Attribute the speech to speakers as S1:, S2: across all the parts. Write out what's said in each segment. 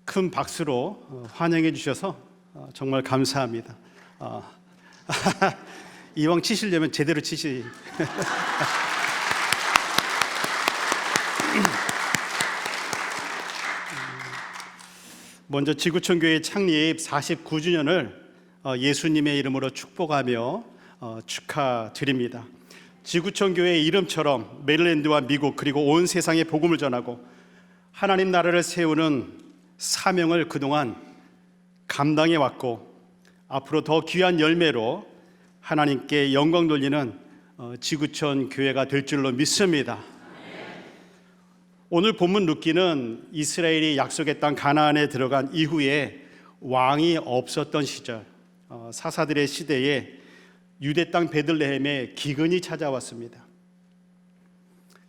S1: 큰 박수로 환영해 주셔서 정말 감사합니다. 이왕 치시려면 제대로 치시. 먼저 지구촌교회 창립 49주년을 예수님의 이름으로 축복하며 축하드립니다. 지구촌교회의 이름처럼 메릴랜드와 미국 그리고 온 세상에 복음을 전하고 하나님 나라를 세우는 사명을 그동안 감당해 왔고 앞으로 더 귀한 열매로 하나님께 영광 돌리는 지구촌 교회가 될 줄로 믿습니다. 오늘 본문 룻기는 이스라엘이 약속의 땅 가나안에 들어간 이후에 왕이 없었던 시절, 사사들의 시대에 유대 땅 베들레헴에 기근이 찾아왔습니다.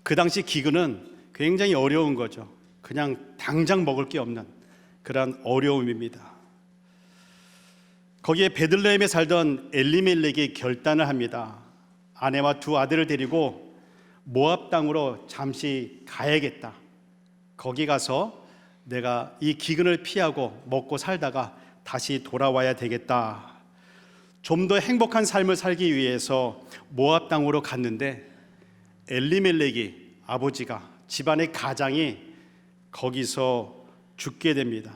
S1: 그 당시 기근은 굉장히 어려운 거죠. 그냥 당장 먹을 게 없는 그런 어려움입니다. 거기에 베들레헴에 살던 엘리멜렉이 결단을 합니다. 아내와 두 아들을 데리고 모압 땅으로 잠시 가야겠다. 거기 가서 내가 이 기근을 피하고 먹고 살다가 다시 돌아와야 되겠다. 좀 더 행복한 삶을 살기 위해서 모압 땅으로 갔는데 엘리멜렉이 아버지가 집안의 가장이 거기서 죽게 됩니다.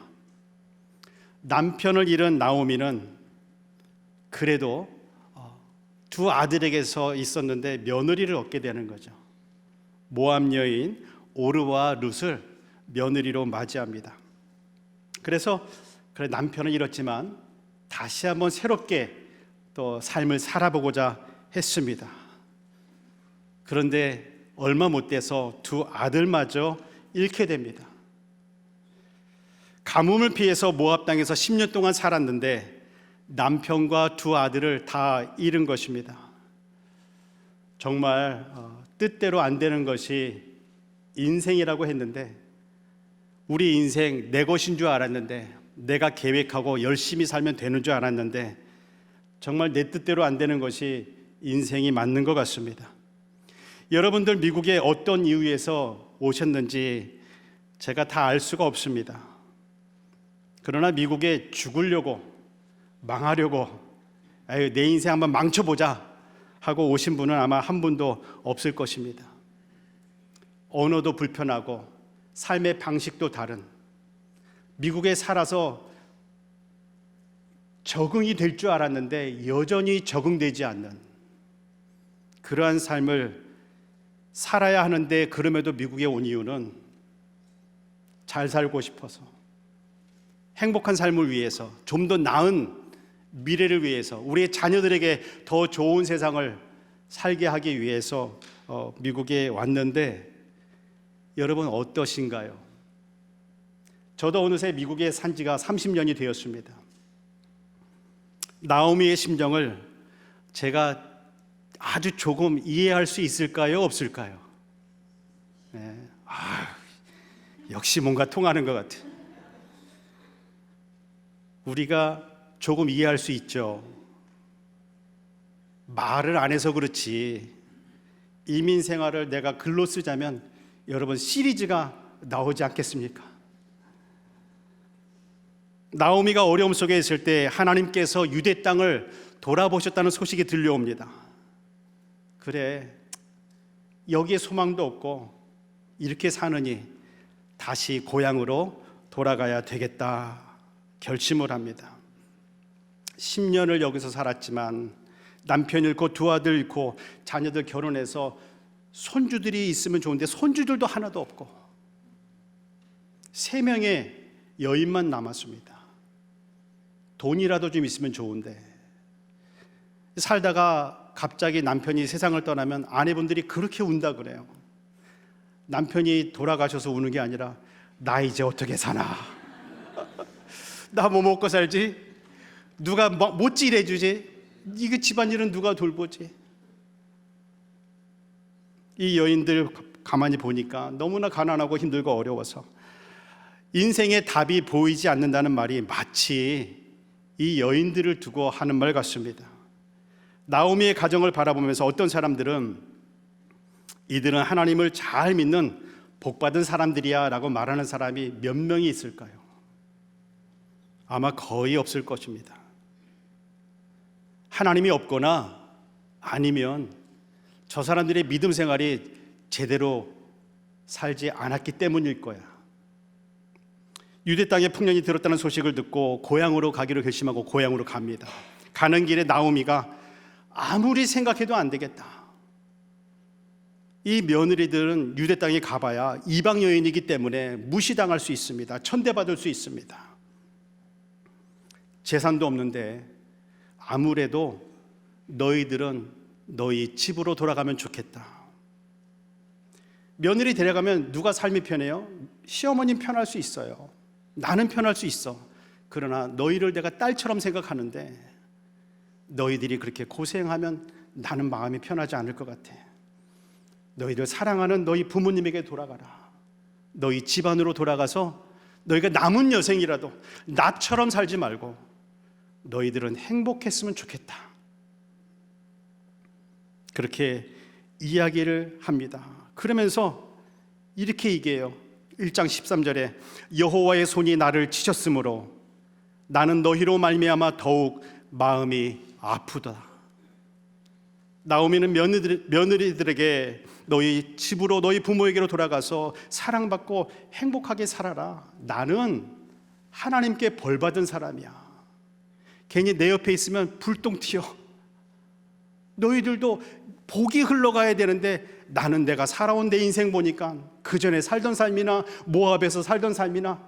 S1: 남편을 잃은 나오미는 그래도 두 아들에게서 있었는데 며느리를 얻게 되는 거죠. 모압 여인 오르와 룻을 며느리로 맞이합니다. 그래서 남편을 잃었지만 다시 한번 새롭게 또 삶을 살아보고자 했습니다. 그런데 얼마 못 돼서 두 아들마저 잃게 됩니다. 가뭄을 피해서 모압 땅에서 10년 동안 살았는데 남편과 두 아들을 다 잃은 것입니다. 정말 뜻대로 안 되는 것이 인생이라고 했는데 우리 인생 내 것인 줄 알았는데 내가 계획하고 열심히 살면 되는 줄 알았는데 정말 내 뜻대로 안 되는 것이 인생이 맞는 것 같습니다. 여러분들 미국에 어떤 이유에서 오셨는지 제가 다 알 수가 없습니다. 그러나 미국에 죽으려고 망하려고 내 인생 한번 망쳐보자 하고 오신 분은 아마 한 분도 없을 것입니다. 언어도 불편하고 삶의 방식도 다른 미국에 살아서 적응이 될 줄 알았는데 여전히 적응되지 않는 그러한 삶을 살아야 하는데 그럼에도 미국에 온 이유는 잘 살고 싶어서 행복한 삶을 위해서 좀 더 나은 미래를 위해서 우리의 자녀들에게 더 좋은 세상을 살게 하기 위해서 미국에 왔는데 여러분 어떠신가요? 저도 어느새 미국에 산 지가 30년이 되었습니다. 나오미의 심정을 제가 아주 조금 이해할 수 있을까요? 없을까요? 네. 역시 뭔가 통하는 것 같아요. 우리가 조금 이해할 수 있죠. 말을 안 해서 그렇지 이민 생활을 내가 글로 쓰자면 여러분 시리즈가 나오지 않겠습니까? 나오미가 어려움 속에 있을 때 하나님께서 유대 땅을 돌아보셨다는 소식이 들려옵니다. 그래, 여기에 소망도 없고 이렇게 사느니 다시 고향으로 돌아가야 되겠다 결심을 합니다. 10년을 여기서 살았지만 남편 잃고 두 아들 잃고 자녀들 결혼해서 손주들이 있으면 좋은데 손주들도 하나도 없고 3명의 여인만 남았습니다. 돈이라도 좀 있으면 좋은데 살다가 갑자기 남편이 세상을 떠나면 아내분들이 그렇게 운다 그래요. 남편이 돌아가셔서 우는 게 아니라 나 이제 어떻게 사나 나 뭐 먹고 살지? 누가 못지 일해주지? 이거 집안일은 누가 돌보지? 이 여인들 가만히 보니까 너무나 가난하고 힘들고 어려워서 인생의 답이 보이지 않는다는 말이 마치 이 여인들을 두고 하는 말 같습니다. 나오미의 가정을 바라보면서 어떤 사람들은 이들은 하나님을 잘 믿는 복받은 사람들이야 라고 말하는 사람이 몇 명이 있을까요? 아마 거의 없을 것입니다. 하나님이 없거나 아니면 저 사람들의 믿음 생활이 제대로 살지 않았기 때문일 거야. 유대 땅에 풍년이 들었다는 소식을 듣고 고향으로 가기로 결심하고 고향으로 갑니다. 가는 길에 나오미가 아무리 생각해도 안 되겠다. 이 며느리들은 유대 땅에 가봐야 이방 여인이기 때문에 무시당할 수 있습니다. 천대받을 수 있습니다. 재산도 없는데 아무래도 너희들은 너희 집으로 돌아가면 좋겠다. 며느리 데려가면 누가 삶이 편해요? 시어머님 편할 수 있어요. 나는 편할 수 있어. 그러나 너희를 내가 딸처럼 생각하는데 너희들이 그렇게 고생하면 나는 마음이 편하지 않을 것 같아. 너희들 사랑하는 너희 부모님에게 돌아가라. 너희 집안으로 돌아가서 너희가 남은 여생이라도 나처럼 살지 말고 너희들은 행복했으면 좋겠다. 그렇게 이야기를 합니다. 그러면서 이렇게 얘기해요. 1장 13절에 여호와의 손이 나를 치셨으므로 나는 너희로 말미암아 더욱 마음이 아프다. 나오미는 며느리들에게 너희 집으로 너희 부모에게로 돌아가서 사랑받고 행복하게 살아라. 나는 하나님께 벌받은 사람이야. 괜히 내 옆에 있으면 불똥 튀어. 너희들도 복이 흘러가야 되는데 나는 내가 살아온 내 인생 보니까 그 전에 살던 삶이나 모압에서 살던 삶이나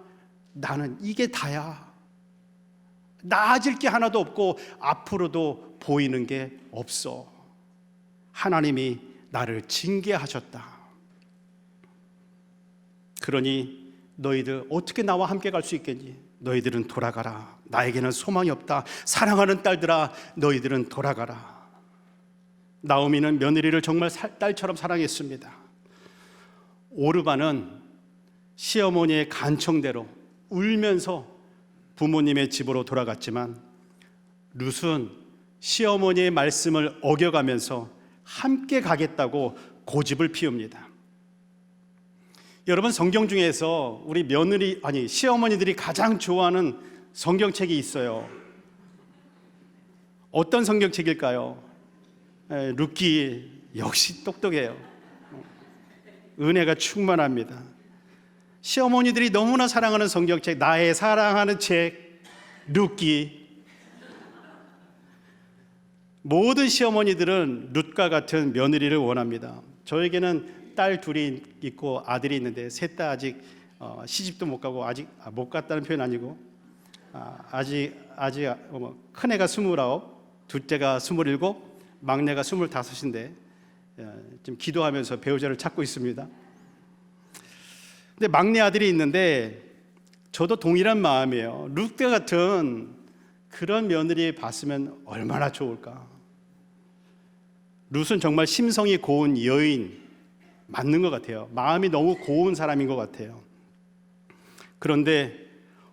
S1: 나는 이게 다야. 나아질 게 하나도 없고 앞으로도 보이는 게 없어. 하나님이 나를 징계하셨다. 그러니 너희들 어떻게 나와 함께 갈 수 있겠니? 너희들은 돌아가라. 나에게는 소망이 없다. 사랑하는 딸들아, 너희들은 돌아가라. 나오미는 며느리를 정말 딸처럼 사랑했습니다. 오르반은 시어머니의 간청대로 울면서 부모님의 집으로 돌아갔지만 룻은 시어머니의 말씀을 어겨가면서 함께 가겠다고 고집을 피웁니다. 여러분, 성경 중에서 우리 시어머니들이 가장 좋아하는 성경책이 있어요. 어떤 성경책일까요? 룻기. 역시 똑똑해요. 은혜가 충만합니다. 시어머니들이 너무나 사랑하는 성경책, 나의 사랑하는 책 룻기. 모든 시어머니들은 룻과 같은 며느리를 원합니다. 저에게는 딸 둘이 있고 아들이 있는데 셋 다 아직 시집도 못 가고 아직 못 갔다는 표현 아니고 아직 큰애가 29, 둘째가 27, 막내가 25인데 좀 기도하면서 배우자를 찾고 있습니다. 근데 막내 아들이 있는데 저도 동일한 마음이에요. 룻과 같은 그런 며느리 봤으면 얼마나 좋을까. 룻은 정말 심성이 고운 여인 맞는 것 같아요. 마음이 너무 고운 사람인 것 같아요. 그런데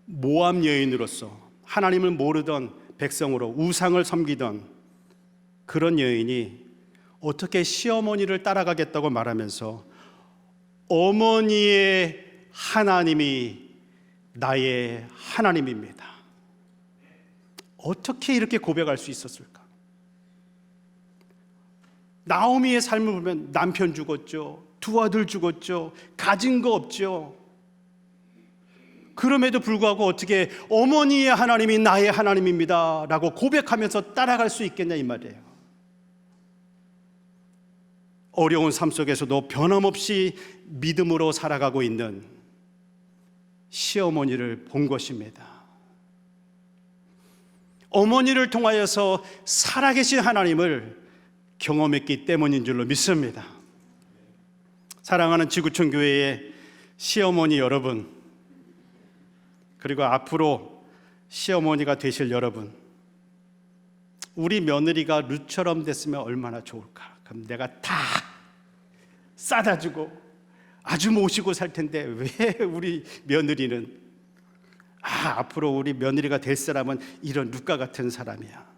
S1: 모압 여인으로서 하나님을 모르던 백성으로 우상을 섬기던 그런 여인이 어떻게 시어머니를 따라가겠다고 말하면서 어머니의 하나님이 나의 하나님입니다. 어떻게 이렇게 고백할 수 있었을까? 나오미의 삶을 보면 남편 죽었죠. 두 아들 죽었죠. 가진 거 없죠. 그럼에도 불구하고 어떻게 어머니의 하나님이 나의 하나님입니다 라고 고백하면서 따라갈 수 있겠냐 이 말이에요. 어려운 삶 속에서도 변함없이 믿음으로 살아가고 있는 시어머니를 본 것입니다. 어머니를 통하여서 살아계신 하나님을 경험했기 때문인 줄로 믿습니다. 사랑하는 지구촌 교회의 시어머니 여러분, 그리고 앞으로 시어머니가 되실 여러분, 우리 며느리가 룻처럼 됐으면 얼마나 좋을까. 그럼 내가 다 싸다 주고 아주 모시고 살 텐데 왜 우리 며느리는 앞으로 우리 며느리가 될 사람은 이런 룻과 같은 사람이야.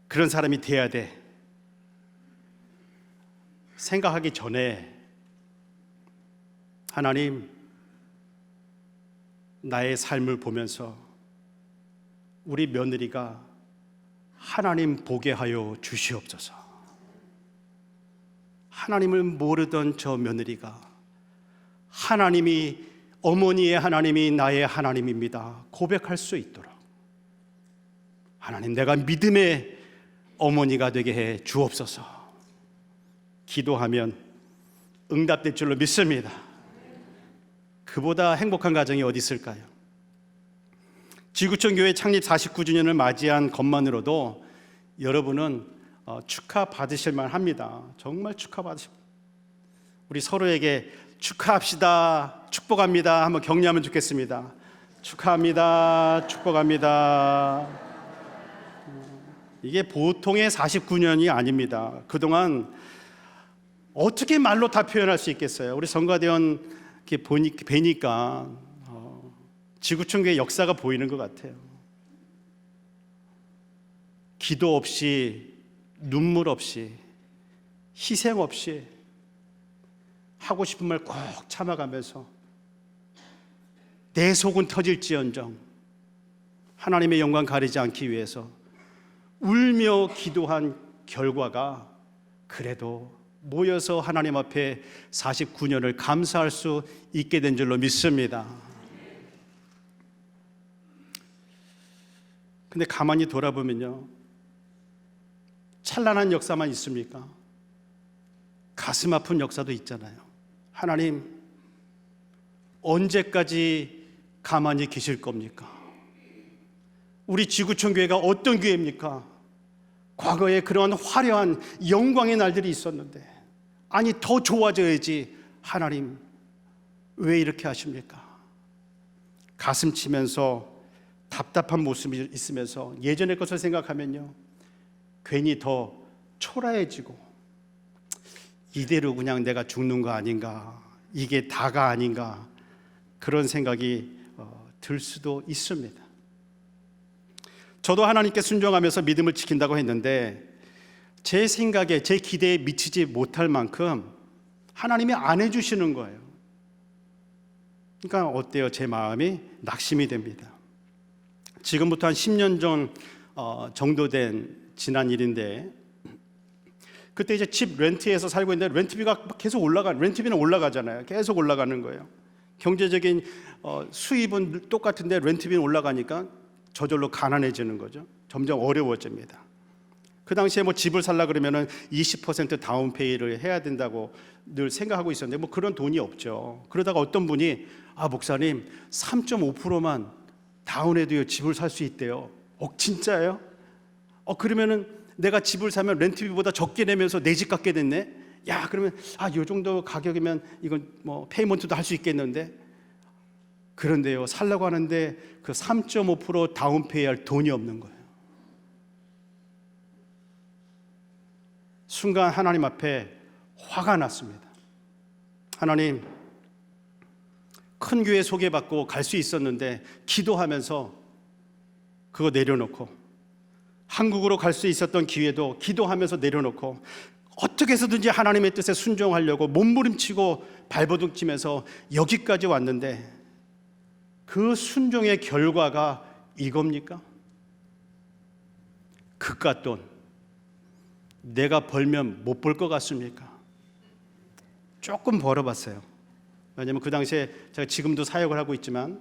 S1: 그런 사람이 돼야 돼. 생각하기 전에 하나님, 나의 삶을 보면서 우리 며느리가 하나님 보게 하여 주시옵소서. 하나님을 모르던 저 며느리가 하나님이, 어머니의 하나님이 나의 하나님입니다 고백할 수 있도록 하나님, 내가 믿음의 어머니가 되게 해 주옵소서. 기도하면 응답될 줄로 믿습니다. 그보다 행복한 가정이 어디 있을까요? 지구촌 교회 창립 49주년을 맞이한 것만으로도 여러분은 축하받으실 만합니다. 정말 축하받으실. 우리 서로에게 축하합시다, 축복합니다 한번 격려하면 좋겠습니다. 축하합니다, 축복합니다. 이게 보통의 49년이 아닙니다. 그동안 어떻게 말로 다 표현할 수 있겠어요? 우리 성가대원 뵈니까 지구촌교회 역사가 보이는 것 같아요. 기도 없이, 눈물 없이, 희생 없이 하고 싶은 말 꼭 참아가면서 내 속은 터질지언정 하나님의 영광 가리지 않기 위해서 울며 기도한 결과가 그래도 모여서 하나님 앞에 49년을 감사할 수 있게 된 줄로 믿습니다. 근데 가만히 돌아보면요, 찬란한 역사만 있습니까? 가슴 아픈 역사도 있잖아요. 하나님, 언제까지 가만히 계실 겁니까? 우리 지구촌 교회가 어떤 교회입니까? 과거에 그러한 화려한 영광의 날들이 있었는데, 아니 더 좋아져야지. 하나님, 왜 이렇게 하십니까? 가슴 치면서 답답한 모습이 있으면서 예전의 것을 생각하면요, 괜히 더 초라해지고 이대로 그냥 내가 죽는 거 아닌가, 이게 다가 아닌가, 그런 생각이 들 수도 있습니다. 저도 하나님께 순종하면서 믿음을 지킨다고 했는데 제 생각에, 제 기대에 미치지 못할 만큼 하나님이 안 해주시는 거예요. 그러니까 어때요? 제 마음이 낙심이 됩니다. 지금부터 한 10년 전 정도 된 지난 일인데, 그때 이제 집 렌트해서 살고 있는데 렌트비가 계속 렌트비는 올라가잖아요. 계속 올라가는 거예요. 경제적인 수입은 똑같은데 렌트비는 올라가니까 저절로 가난해지는 거죠. 점점 어려워집니다. 그 당시에 뭐 집을 살라 그러면은 20% 다운페이를 해야 된다고 늘 생각하고 있었는데 뭐 그런 돈이 없죠. 그러다가 어떤 분이 목사님 3.5%만 다운해도요 집을 살 수 있대요. 진짜예요? 그러면은 내가 집을 사면 렌트비보다 적게 내면서 내 집 갖게 됐네. 야, 그러면 요 정도 가격이면 이건 뭐 페이먼트도 할 수 있겠는데. 그런데요, 살려고 하는데 그 3.5% 다운페이 할 돈이 없는 거예요. 순간 하나님 앞에 화가 났습니다. 하나님, 큰 교회 소개받고 갈 수 있었는데 기도하면서 그거 내려놓고, 한국으로 갈 수 있었던 기회도 기도하면서 내려놓고, 어떻게 해서든지 하나님의 뜻에 순종하려고 몸부림치고 발버둥치면서 여기까지 왔는데 그 순종의 결과가 이겁니까? 그깟 돈 내가 벌면 못 벌 것 같습니까? 조금 벌어봤어요. 왜냐하면 그 당시에 제가 지금도 사역을 하고 있지만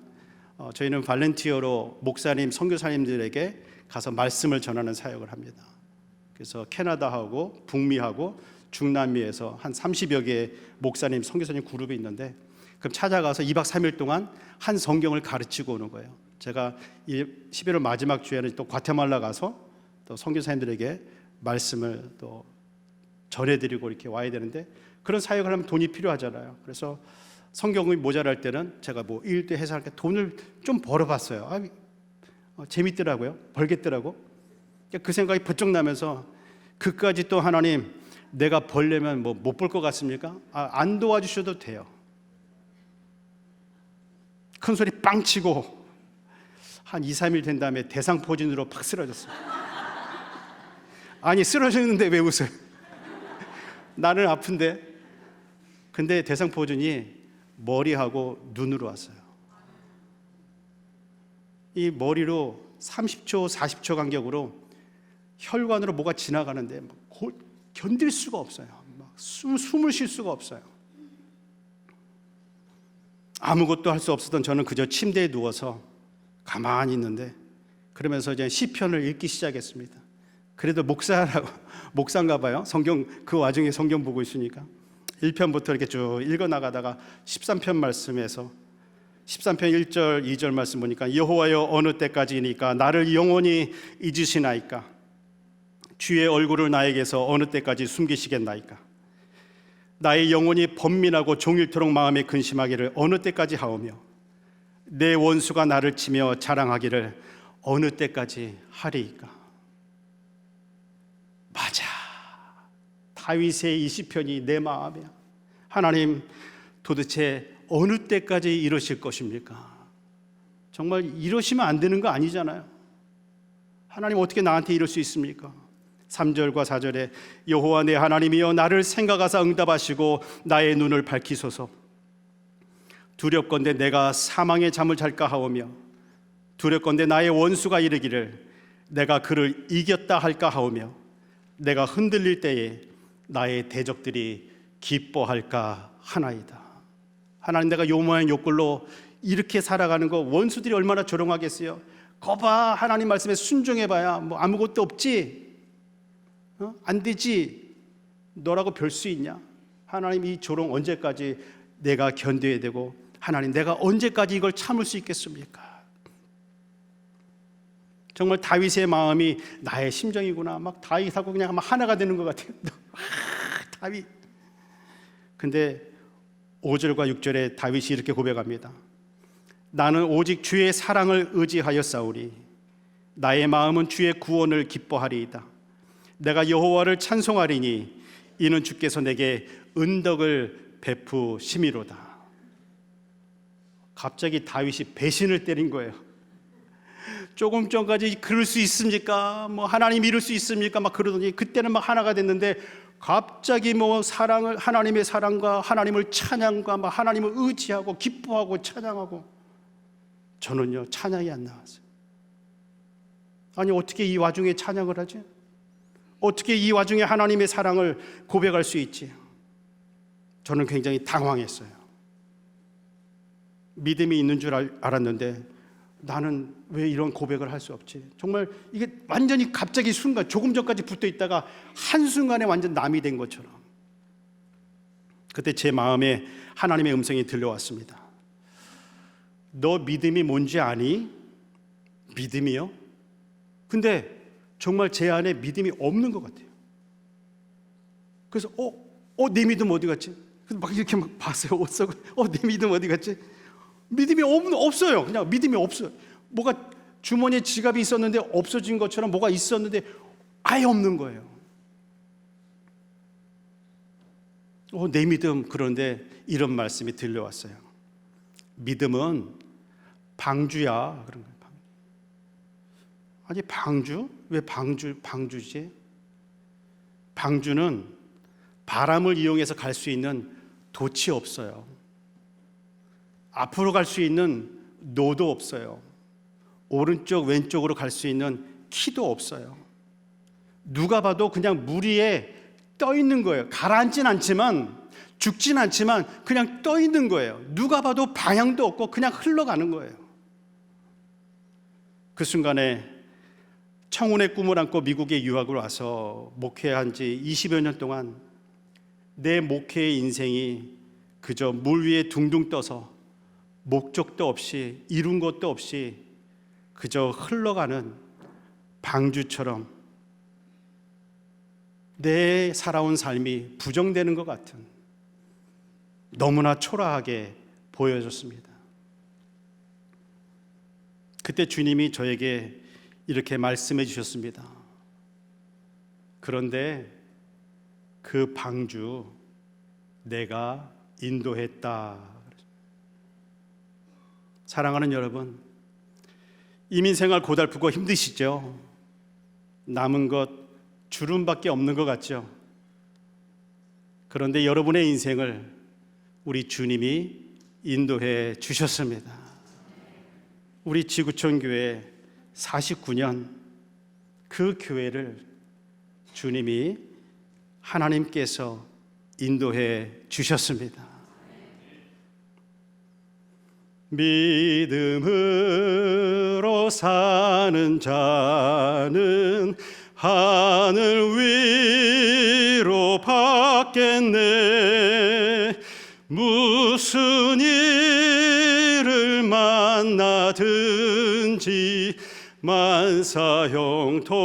S1: 저희는 발렌티어로 목사님, 선교사님들에게 가서 말씀을 전하는 사역을 합니다. 그래서 캐나다하고 북미하고 중남미에서 한 30여 개의 목사님, 선교사님 그룹이 있는데, 그럼 찾아가서 2박 3일 동안 한 성경을 가르치고 오는 거예요. 제가 11월 마지막 주에는 또 과테말라 가서 또 선교사님들에게 말씀을 또 전해드리고 이렇게 와야 되는데, 그런 사역을 하면 돈이 필요하잖아요. 그래서 성경이 모자랄 때는 제가 뭐 일도 해서 할때 돈을 좀 벌어봤어요. 재밌더라고요. 벌겠더라고. 그 생각이 번쩍 나면서, 그까지 또 하나님, 내가 벌려면 뭐 못 벌 것 같습니까? 안 도와주셔도 돼요. 큰 소리 빵 치고 한 2, 3일 된 다음에 대상포진으로 팍 쓰러졌어요. 아니, 쓰러졌는데 왜 웃어요? 나는 아픈데. 근데 대상포진이 머리하고 눈으로 왔어요. 이 머리로 30초, 40초 간격으로 혈관으로 뭐가 지나가는데 견딜 수가 없어요. 숨을 쉴 수가 없어요. 아무것도 할 수 없었던 저는 그저 침대에 누워서 가만히 있는데, 그러면서 이제 시편을 읽기 시작했습니다. 그래도 목사인가 봐요. 성경, 그 와중에 성경 보고 있으니까 1편부터 이렇게 쭉 읽어 나가다가 13편 말씀에서 13편 1절 2절 말씀 보니까, 여호와여 어느 때까지니까 나를 영원히 잊으시나이까? 주의 얼굴을 나에게서 어느 때까지 숨기시겠나이까? 나의 영혼이 번민하고 종일토록 마음에 근심하기를 어느 때까지 하오며, 내 원수가 나를 치며 자랑하기를 어느 때까지 하리이까? 맞아, 다윗의 이 시편이 내 마음이야. 하나님, 도대체 어느 때까지 이러실 것입니까? 정말 이러시면 안 되는 거 아니잖아요. 하나님, 어떻게 나한테 이럴 수 있습니까? 3절과 4절에 여호와 내 하나님이여 나를 생각하사 응답하시고 나의 눈을 밝히소서. 두렵건대 내가 사망의 잠을 잘까 하오며, 두렵건대 나의 원수가 이르기를 내가 그를 이겼다 할까 하오며, 내가 흔들릴 때에 나의 대적들이 기뻐할까 하나이다. 하나님, 내가 요모한 욕굴로 이렇게 살아가는 거 원수들이 얼마나 조롱하겠어요. 거봐, 하나님 말씀에 순종해봐야 뭐 아무것도 없지, 안 되지, 너라고 별 수 있냐? 하나님, 이 조롱 언제까지 내가 견뎌야 되고, 하나님, 내가 언제까지 이걸 참을 수 있겠습니까? 정말 다윗의 마음이 나의 심정이구나. 막 다윗하고 그냥 막 하나가 되는 것 같아요. 다윗. 근데 5절과 6절에 다윗이 이렇게 고백합니다. 나는 오직 주의 사랑을 의지하여 싸우리. 나의 마음은 주의 구원을 기뻐하리이다. 내가 여호와를 찬송하리니 이는 주께서 내게 은덕을 베푸심이로다. 갑자기 다윗이 배신을 때린 거예요. 조금 전까지 그럴 수 있습니까? 뭐 하나님 이럴 수 있습니까? 막 그러더니 그때는 막 하나가 됐는데, 갑자기 뭐 사랑을, 하나님의 사랑과 하나님을 찬양과 막 하나님을 의지하고 기뻐하고 찬양하고, 저는요 찬양이 안 나왔어요. 아니, 어떻게 이 와중에 찬양을 하지? 어떻게 이 와중에 하나님의 사랑을 고백할 수 있지? 저는 굉장히 당황했어요. 믿음이 있는 줄 알았는데 나는 왜 이런 고백을 할 수 없지? 정말 이게 완전히 갑자기 순간, 조금 전까지 붙어 있다가 한순간에 완전 남이 된 것처럼. 그때 제 마음에 하나님의 음성이 들려왔습니다. 너 믿음이 뭔지 아니? 믿음이요? 근데 정말 제 안에 믿음이 없는 것 같아요. 그래서 내 믿음 어디 갔지? 그래서 막 이렇게 막 봤어요. 옷 속을. 내 믿음 어디 갔지? 믿음이 없어요. 그냥 믿음이 없어요. 뭐가 주머니에 지갑이 있었는데 없어진 것처럼 뭐가 있었는데 아예 없는 거예요. 내 믿음. 그런데 이런 말씀이 들려왔어요. 믿음은 방주야. 그런 거예요. 아니, 방주? 왜 방주지? 방주는 바람을 이용해서 갈 수 있는 돛이 없어요. 앞으로 갈 수 있는 노도 없어요. 오른쪽 왼쪽으로 갈 수 있는 키도 없어요. 누가 봐도 그냥 물 위에 떠 있는 거예요. 가라앉진 않지만, 죽진 않지만 그냥 떠 있는 거예요. 누가 봐도 방향도 없고 그냥 흘러가는 거예요. 그 순간에 청운의 꿈을 안고 미국에 유학을 와서 목회한 지 20여 년 동안 내 목회의 인생이 그저 물 위에 둥둥 떠서 목적도 없이 이룬 것도 없이 그저 흘러가는 방주처럼 내 살아온 삶이 부정되는 것 같은, 너무나 초라하게 보여졌습니다. 그때 주님이 저에게 이렇게 말씀해 주셨습니다. 그런데 그 방주 내가 인도했다. 사랑하는 여러분, 이민생활 고달프고 힘드시죠? 남은 것 주름밖에 없는 것 같죠? 그런데 여러분의 인생을 우리 주님이 인도해 주셨습니다. 우리 지구촌 교회 49년 그 교회를 주님이 하나님께서 인도해 주셨습니다. 믿음으로 사는 자는 하늘 위로 받겠네. 무슨 일을 만나든지 만사 형통하리라.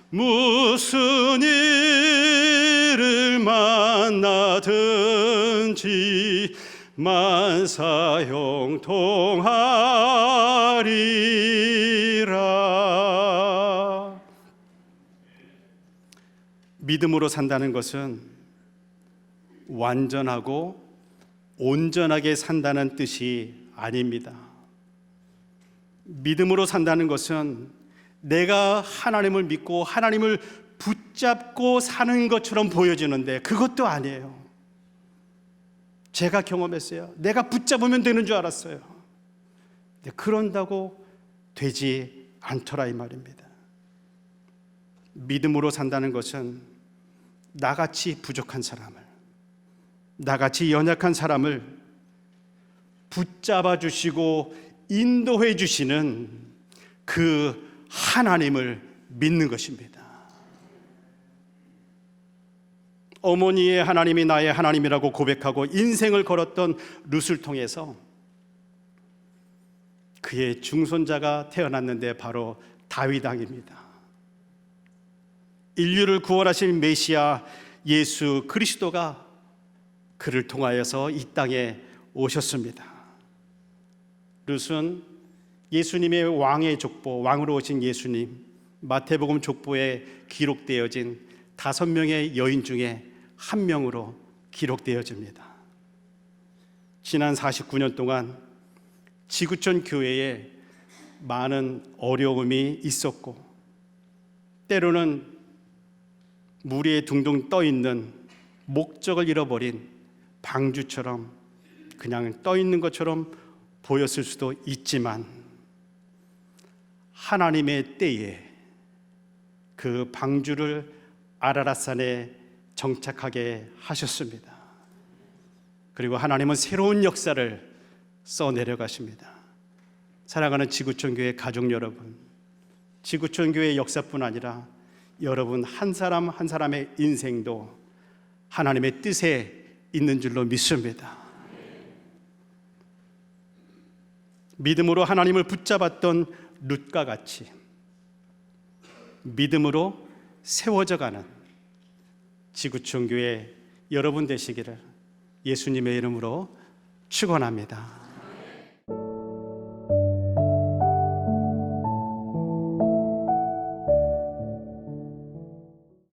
S1: 무슨 일을 만나든지 만사 형통하리라. 믿음으로 산다는 것은 완전하고 온전하게 산다는 뜻이 아닙니다. 믿음으로 산다는 것은 내가 하나님을 믿고 하나님을 붙잡고 사는 것처럼 보여지는데 그것도 아니에요. 제가 경험했어요. 내가 붙잡으면 되는 줄 알았어요. 근데 그런다고 되지 않더라 이 말입니다. 믿음으로 산다는 것은 나같이 부족한 사람을, 나같이 연약한 사람을 붙잡아 주시고 인도해 주시는 그 하나님을 믿는 것입니다. 어머니의 하나님이 나의 하나님이라고 고백하고 인생을 걸었던 룻을 통해서 그의 중손자가 태어났는데 바로 다윗 왕입니다. 인류를 구원하실 메시아 예수 그리스도가 그를 통하여서 이 땅에 오셨습니다. 룻은 예수님의 왕의 족보, 왕으로 오신 예수님, 마태복음 족보에 기록되어진 5명의 여인 중에 한 명으로 기록되어집니다. 지난 49년 동안 지구촌 교회에 많은 어려움이 있었고 때로는 물 위에 둥둥 떠 있는 목적을 잃어버린 방주처럼 그냥 떠 있는 것처럼 보였을 수도 있지만 하나님의 때에 그 방주를 아라랏산에 정착하게 하셨습니다. 그리고 하나님은 새로운 역사를 써내려가십니다. 사랑하는 지구촌 교회 가족 여러분, 지구촌 교회의 역사뿐 아니라 여러분 한 사람 한 사람의 인생도 하나님의 뜻에 있는 줄로 믿습니다. 믿음으로 하나님을 붙잡았던 룻과 같이 믿음으로 세워져가는 지구촌 교회 여러분 되시기를 예수님의 이름으로 축원합니다.